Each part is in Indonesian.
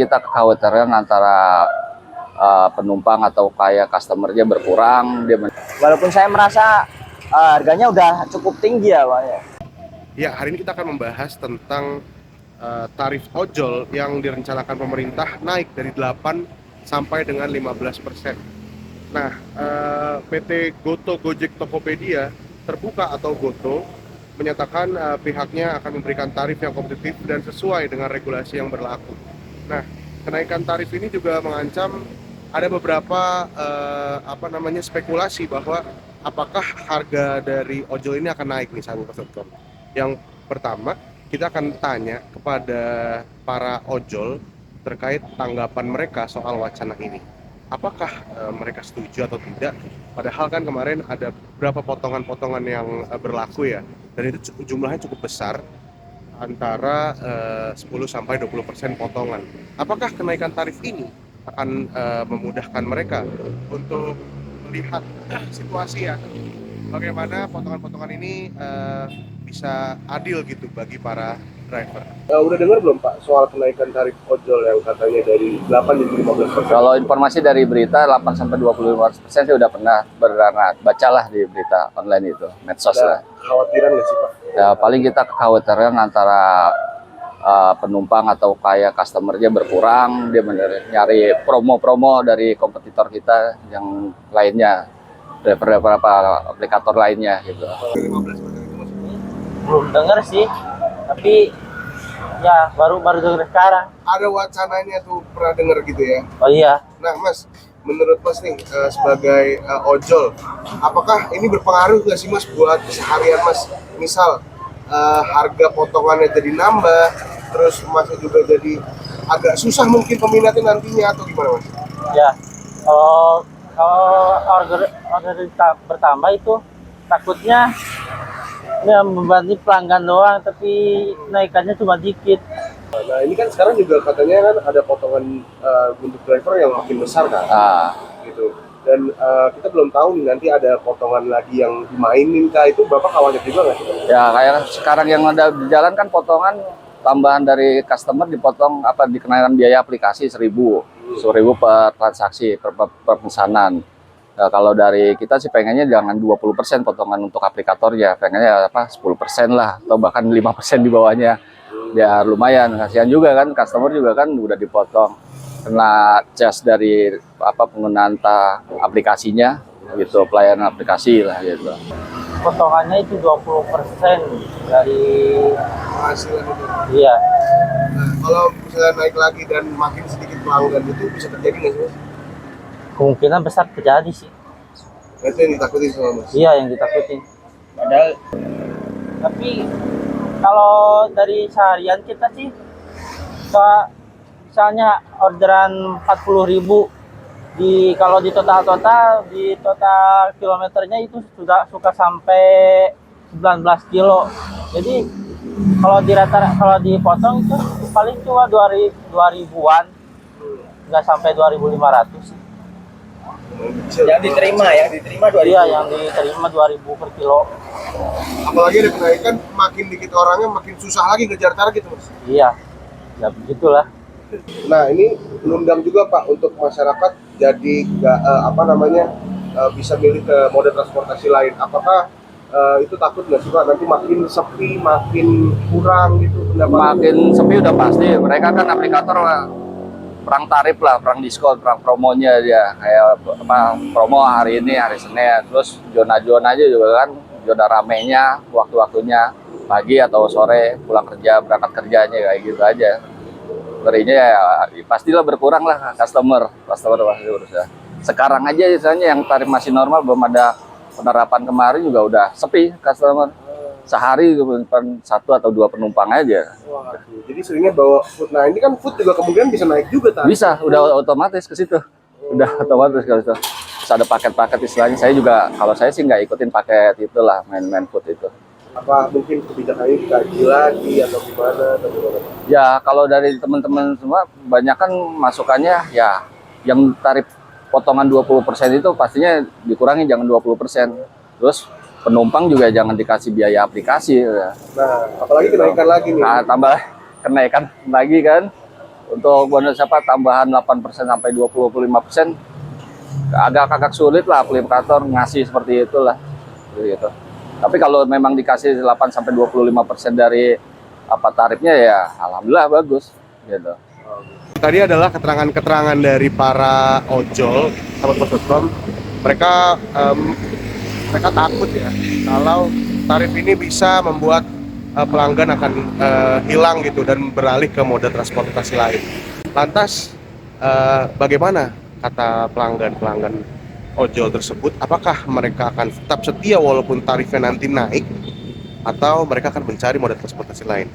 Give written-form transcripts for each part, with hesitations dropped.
Kita kekhawatiran antara penumpang atau kayak customernya berkurang. Walaupun saya merasa harganya udah cukup tinggi ya Pak ya. Ya, hari ini kita akan membahas tentang tarif ojol yang direncanakan pemerintah naik dari 8 sampai dengan 15%. Nah, PT Goto Gojek Tokopedia terbuka atau Goto menyatakan pihaknya akan memberikan tarif yang kompetitif dan sesuai dengan regulasi yang berlaku. Nah, kenaikan tarif ini juga mengancam ada beberapa spekulasi bahwa apakah harga dari ojol ini akan naik nih, sahabat Sobat. Yang pertama, kita akan tanya kepada para ojol terkait tanggapan mereka soal wacana ini. Apakah mereka setuju atau tidak? Padahal kan kemarin ada beberapa potongan-potongan yang berlaku ya, dan itu jumlahnya cukup besar, antara 10-20% potongan. Apakah kenaikan tarif ini akan memudahkan mereka untuk melihat situasi ya, bagaimana potongan-potongan ini bisa adil gitu bagi para driver. Udah dengar belum Pak soal kenaikan tarif ojol yang katanya dari 8 jadi 15%? Kalau informasi dari berita 8-25% saya udah pernah bacalah di berita online itu, medsos lah. Khawatiran nggak sih Pak? Ya, paling kita kekhawatiran antara penumpang atau kayak customernya berkurang, dia nyari promo-promo dari kompetitor kita yang lainnya, beberapa aplikator lainnya gitu. Belum dengar sih, tapi ya baru dengar sekarang. Ada wacananya tuh, pernah dengar gitu ya? Oh iya. Nah Mas, menurut Mas nih sebagai ojol, apakah ini berpengaruh nggak sih Mas buat keseharian Mas? Misal harga potongannya jadi nambah, terus Masnya juga jadi agak susah mungkin peminatnya nantinya, atau gimana Mas? Ya, kalau order bertambah itu takutnya ya membantu pelanggan doang, tapi naikannya cuma dikit. Nah ini kan sekarang juga katanya kan ada potongan untuk driver yang makin besar kan, gitu. Dan kita belum tahu nih nanti ada potongan lagi yang dimainin kah, itu Bapak khawatir juga nggak sih? Ya kayak sekarang yang ada di jalan kan potongan tambahan dari customer dipotong dikenakan biaya aplikasi 1.000 per transaksi per pemesanan. Nah, kalau dari kita sih pengennya jangan 20% potongan untuk aplikatornya, pengennya 10% lah atau bahkan 5% di bawahnya. Biar lumayan, kasihan juga kan customer juga kan udah dipotong kena charge dari penggunaan aplikasinya gitu, pelayanan aplikasi lah gitu. Potongannya itu 20% dari Hasilnya itu. iya. Nah, kalau misalnya naik lagi dan makin sedikit pelanggan itu bisa terjadi nggak sih Mas? Kemungkinan besar terjadi sih. Itu yang ditakutin sama Mas? Iya, yang ditakutin. Padahal tapi kalau dari seharian kita sih, misalnya orderan 40.000, kalau di total kilometernya itu suka sampai 19 kilo. Jadi kalau dipotong itu paling cuma 2.000-an, nggak sampai 2.500. Yang diterima 2.000. Iya, yang diterima 2.000 per kilo. Apalagi ada kenaikan, makin dikit orangnya makin susah lagi ngejar target Mas. Iya, ya begitulah. Nah ini mengundang juga Pak untuk masyarakat jadi bisa milih ke moda transportasi lain. Apakah itu takut nggak sih Pak nanti makin sepi, makin kurang gitu pendapatan? Makin sepi udah pasti, mereka kan aplikator perang tarif lah, perang diskon, perang promonya dia, kayak promo hari ini, hari Senin, terus zona-zonanya juga kan, zona ramenya, waktu-waktunya pagi atau sore, pulang kerja, berangkat kerjanya kayak gitu aja. Ngerinya ya pastilah berkurang lah customer pasti berusaha. Sekarang aja misalnya yang tarif masih normal, belum ada penerapan kemarin juga udah sepi customer. Sehari cuma 1 atau 2 penumpang aja. Wah, jadi seringnya bawa food. Nah ini kan food juga kemungkinan bisa naik juga tarif. Bisa, udah otomatis ke situ. Udah otomatis kalau itu. Terus ada paket-paket istilahnya. Saya juga, kalau saya sih nggak ikutin paket itulah, main food itu. Apa mungkin kebijakannya dikaji lagi atau gimana? Ya kalau dari teman-teman semua, banyak kan masukannya ya yang tarif potongan 20% itu pastinya dikurangi, jangan 20%. Terus penumpang juga jangan dikasih biaya aplikasi. Nah, apalagi kenaikan lagi nih. Nah, tambah kenaikan lagi kan. Untuk bonus tambahan 8% sampai 25% agak sulit lah aplikator ngasih seperti itulah gitu. Tapi kalau memang dikasih 8 sampai 25% dari tarifnya ya alhamdulillah bagus gitu. Tadi adalah keterangan-keterangan dari para ojol, sahabat pos.com. Mereka takut ya kalau tarif ini bisa membuat pelanggan akan hilang gitu dan beralih ke moda transportasi lain. Lantas bagaimana kata pelanggan ojol tersebut? Apakah mereka akan tetap setia walaupun tarifnya nanti naik, atau mereka akan mencari moda transportasi lain?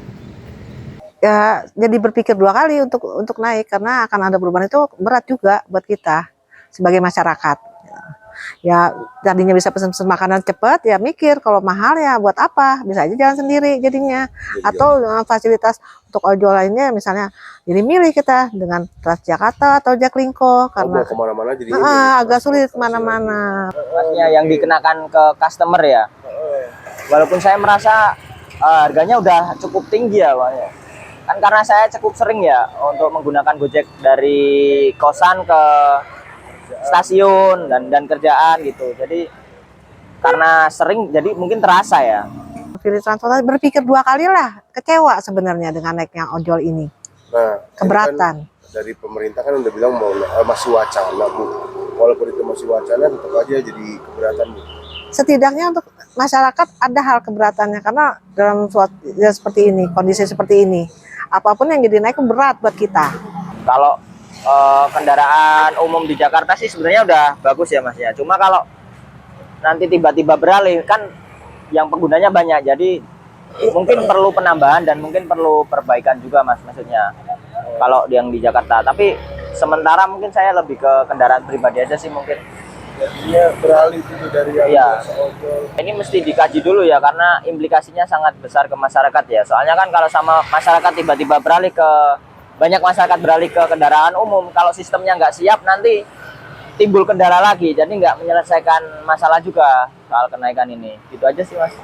Ya, jadi berpikir 2 kali untuk naik, karena akan ada perubahan itu berat juga buat kita sebagai masyarakat. Ya tadinya bisa pesen makanan cepat, ya mikir kalau mahal ya buat apa, bisa aja jalan sendiri jadinya. Atau fasilitas untuk ojol lainnya, misalnya jadi milih kita dengan Transjakarta atau Jaklingko, karena kemana-mana jadi agak sulit kemana-mana. Masnya yang dikenakan ke customer ya. Walaupun saya merasa harganya udah cukup tinggi ya Pak ya. Kan karena saya cukup sering ya untuk menggunakan Gojek dari kosan ke stasiun dan kerjaan gitu. Jadi karena sering jadi mungkin terasa ya. Pilih transportasi berpikir 2 kali lah, kecewa sebenarnya dengan naiknya ojol ini. Nah, Keberatan. kan dari pemerintah kan udah bilang mau masih wacana Bu. Walaupun itu masih wacana, tetap aja jadi keberatan Bu. Setidaknya untuk masyarakat ada hal keberatannya, karena dalam suatu ya seperti ini, kondisi seperti ini, apapun yang jadi naik berat buat kita. Kalau kendaraan umum di Jakarta sih sebenarnya udah bagus ya Mas ya. Cuma kalau nanti tiba-tiba beralih kan yang penggunanya banyak, jadi mungkin perlu penambahan dan mungkin perlu perbaikan juga Mas, maksudnya kalau yang di Jakarta. Tapi sementara mungkin saya lebih ke kendaraan pribadi aja sih mungkin. Jadinya beralih itu dari yang Iya. biasa ojol. Ini mesti dikaji dulu ya, karena implikasinya sangat besar ke masyarakat ya. Soalnya kan kalau sama masyarakat tiba-tiba banyak masyarakat beralih ke kendaraan umum, kalau sistemnya nggak siap nanti timbul kendala lagi, jadi nggak menyelesaikan masalah juga soal kenaikan ini. Gitu aja sih Mas.